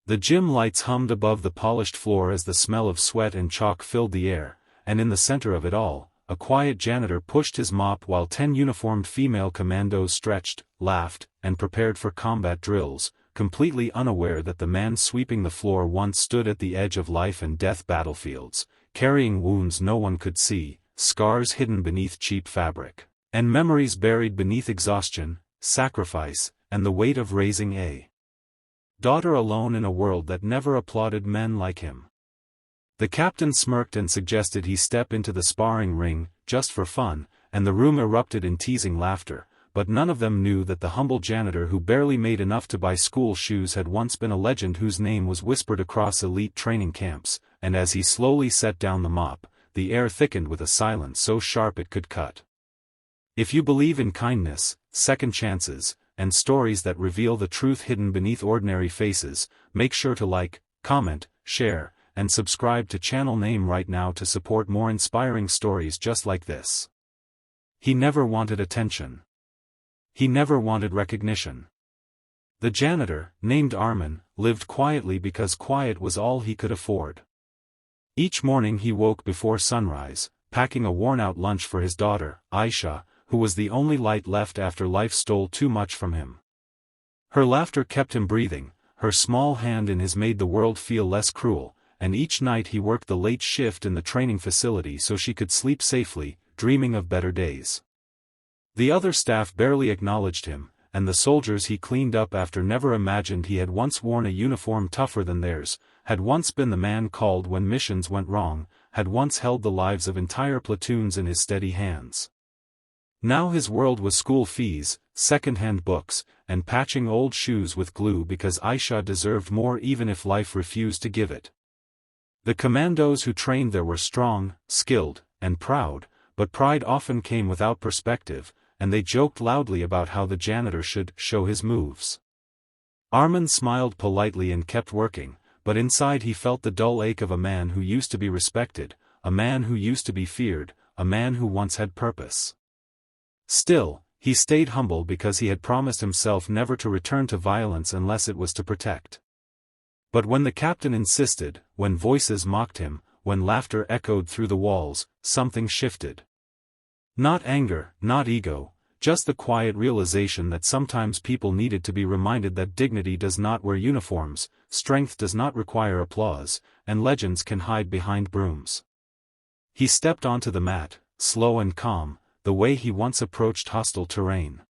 The gym lights hummed above the polished floor as the smell of sweat and chalk filled the air, and in the center of it all, a quiet janitor pushed his mop while 10 uniformed female commandos stretched, laughed, and prepared for combat drills, completely unaware that the man sweeping the floor once stood at the edge of life and death battlefields, carrying wounds no one could see, scars hidden beneath cheap fabric, and memories buried beneath exhaustion, sacrifice, and the weight of raising a daughter alone in a world that never applauded men like him. The captain smirked and suggested he step into the sparring ring, just for fun, and the room erupted in teasing laughter, but none of them knew that the humble janitor who barely made enough to buy school shoes had once been a legend whose name was whispered across elite training camps, and as he slowly set down the mop, the air thickened with a silence so sharp it could cut. If you believe in kindness, second chances, and stories that reveal the truth hidden beneath ordinary faces, make sure to like, comment, share, and subscribe to channel name right now to support more inspiring stories just like this. He never wanted attention. He never wanted recognition. The janitor, named Armen, lived quietly because quiet was all he could afford. Each morning he woke before sunrise, packing a worn-out lunch for his daughter, Aisha, who was the only light left after life stole too much from him. Her laughter kept him breathing, her small hand in his made the world feel less cruel, and each night he worked the late shift in the training facility so she could sleep safely, dreaming of better days. The other staff barely acknowledged him, and the soldiers he cleaned up after never imagined he had once worn a uniform tougher than theirs, had once been the man called when missions went wrong, had once held the lives of entire platoons in his steady hands. Now his world was school fees, second-hand books, and patching old shoes with glue because Aisha deserved more even if life refused to give it. The commandos who trained there were strong, skilled, and proud, but pride often came without perspective, and they joked loudly about how the janitor should show his moves. Armen smiled politely and kept working, but inside he felt the dull ache of a man who used to be respected, a man who used to be feared, a man who once had purpose. Still, he stayed humble because he had promised himself never to return to violence unless it was to protect. But when the captain insisted, when voices mocked him, when laughter echoed through the walls, something shifted. Not anger, not ego, just the quiet realization that sometimes people needed to be reminded that dignity does not wear uniforms, strength does not require applause, and legends can hide behind brooms. He stepped onto the mat, slow and calm, the way he once approached hostile terrain.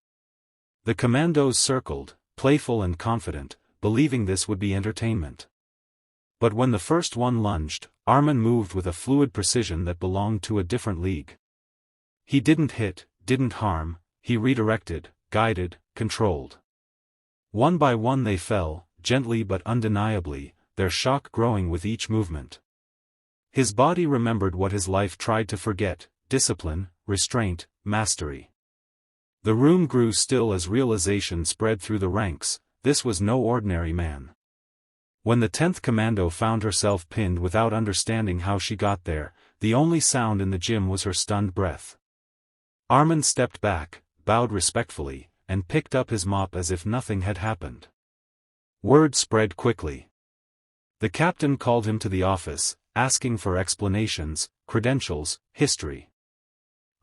The commandos circled, playful and confident, believing this would be entertainment. But when the first one lunged, Armen moved with a fluid precision that belonged to a different league. He didn't hit, didn't harm, he redirected, guided, controlled. One by one they fell, gently but undeniably, their shock growing with each movement. His body remembered what his life tried to forget: discipline, restraint, mastery. The room grew still as realization spread through the ranks: this was no ordinary man. When the 10th commando found herself pinned without understanding how she got there, the only sound in the gym was her stunned breath. Armen stepped back, bowed respectfully, and picked up his mop as if nothing had happened. Word spread quickly. The captain called him to the office, asking for explanations, credentials, history.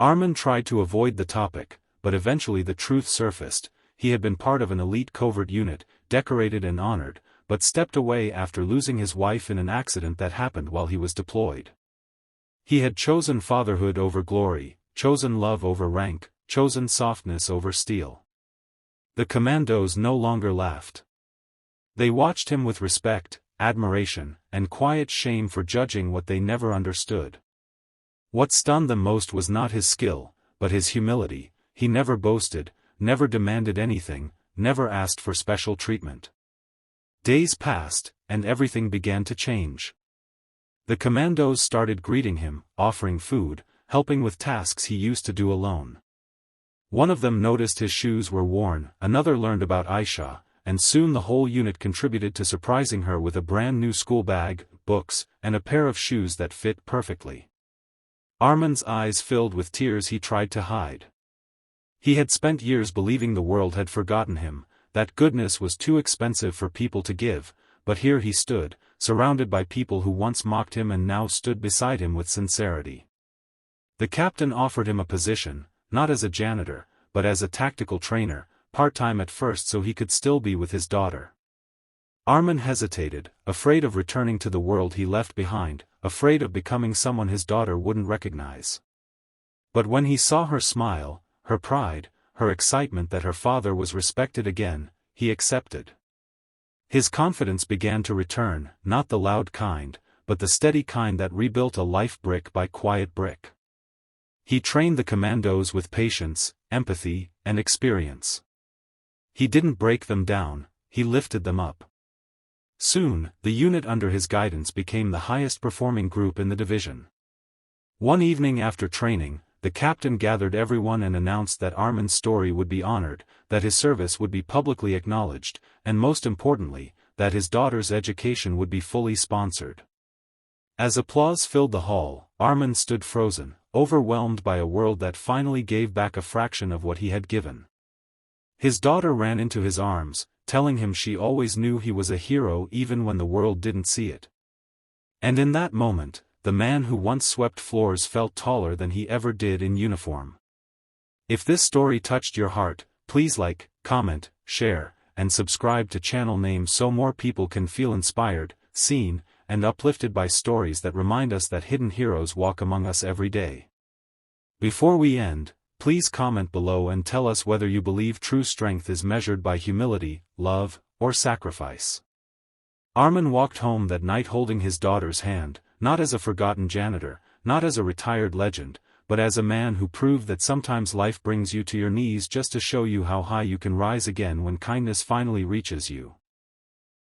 Armen tried to avoid the topic, but eventually the truth surfaced: he had been part of an elite covert unit, decorated and honored, but stepped away after losing his wife in an accident that happened while he was deployed. He had chosen fatherhood over glory, chosen love over rank, chosen softness over steel. The commandos no longer laughed. They watched him with respect, admiration, and quiet shame for judging what they never understood. What stunned them most was not his skill, but his humility. He never boasted, never demanded anything, never asked for special treatment. Days passed, and everything began to change. The commandos started greeting him, offering food, helping with tasks he used to do alone. One of them noticed his shoes were worn, another learned about Aisha, and soon the whole unit contributed to surprising her with a brand new school bag, books, and a pair of shoes that fit perfectly. Armen's eyes filled with tears he tried to hide. He had spent years believing the world had forgotten him, that goodness was too expensive for people to give, but here he stood, surrounded by people who once mocked him and now stood beside him with sincerity. The captain offered him a position, not as a janitor, but as a tactical trainer, part-time at first so he could still be with his daughter. Armen hesitated, afraid of returning to the world he left behind, afraid of becoming someone his daughter wouldn't recognize. But when he saw her smile, her pride, her excitement that her father was respected again, he accepted. His confidence began to return, not the loud kind, but the steady kind that rebuilt a life brick by quiet brick. He trained the Commandos with patience, empathy, and experience. He didn't break them down, he lifted them up. Soon, the unit under his guidance became the highest performing group in the division. One evening after training, the captain gathered everyone and announced that Armen's story would be honored, that his service would be publicly acknowledged, and most importantly, that his daughter's education would be fully sponsored. As applause filled the hall, Armen stood frozen, overwhelmed by a world that finally gave back a fraction of what he had given. His daughter ran into his arms, telling him she always knew he was a hero even when the world didn't see it. And in that moment, the man who once swept floors felt taller than he ever did in uniform. If this story touched your heart, please like, comment, share, and subscribe to channel name so more people can feel inspired, seen, and uplifted by stories that remind us that hidden heroes walk among us every day. Before we end, please comment below and tell us whether you believe true strength is measured by humility, love, or sacrifice. Armen walked home that night holding his daughter's hand, not as a forgotten janitor, not as a retired legend, but as a man who proved that sometimes life brings you to your knees just to show you how high you can rise again when kindness finally reaches you.